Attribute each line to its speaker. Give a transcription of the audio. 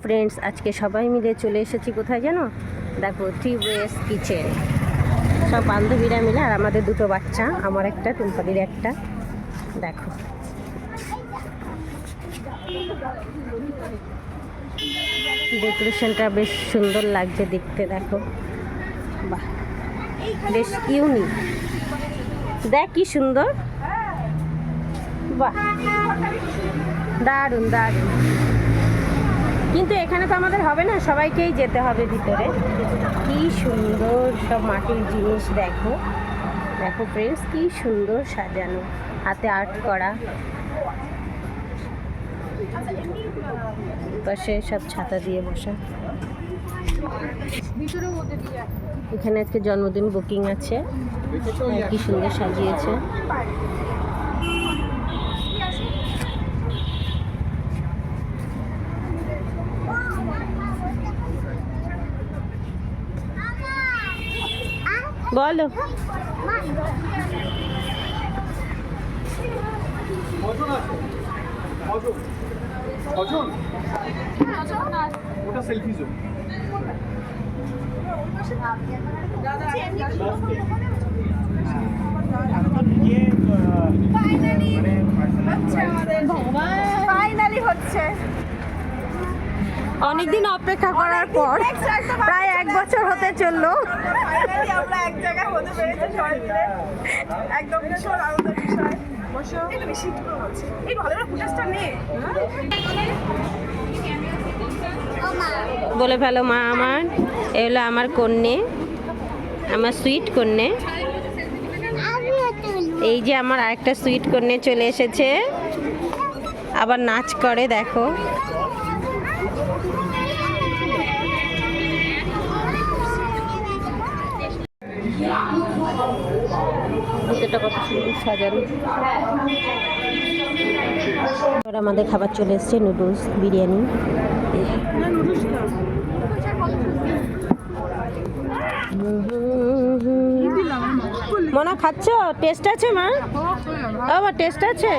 Speaker 1: Friends, আজকে সবাই মিলে চলে এসেছি কোথায় জানো? দেখো, থ্রি ওয়েস কিচেন। সব বান্ধবীরা মিলে আর আমাদের দুটো বাচ্চা, আমার একটা, টুম্পাদির একটা। দেখো ডেকোরেশনটা বেশ সুন্দর লাগছে দেখতে। দেখো, বাহ, বেশ ইউনিক। দেখ কি সুন্দর, বাহ, দারুণ দারুণ। কিন্তু এখানে তো আমাদের হবে না, সবাইকেই যেতে হবে ভিতরে। কি সুন্দর সব মাটির জিনিস। দেখো দেখো ফ্রেন্ডস, কি সুন্দর সাজানো, হাতে আর্ট করা। পাশে সব ছাতা দিয়ে বসা। এখানে আজকে জন্মদিন বুকিং আছে। কি সুন্দর সাজিয়েছে। বলো,
Speaker 2: ওটা সেলফি জোন।
Speaker 3: ফাইনালি হচ্ছে
Speaker 1: অনেকদিন অপেক্ষা করার পর প্রায় 1 বছর হতে চললো।
Speaker 3: ফাইনালি আমরা এক জায়গায় হতে পেরেছি সবাই মিলে। একদম ভীষণ আনন্দের বিষয়। বসো, একটু বেশি হচ্ছে। এই ভালো করে ফুটেজটা নে।
Speaker 1: বলে ফেলো মা আমার। এ হলো আমার কন্যে, আমার সুইট কন্যে। এই যে আমার আরেকটা সুইট কন্যে চলে এসেছে, আবার নাচ করে। দেখো ভিতরটা কত সুন্দর সাজানো। আমাদের খাবার চলে এসছে, নুডলস, বিরিয়ানি। মনা খাচ্ছ? টেস্ট আছে মা? আবার টেস্ট আছে?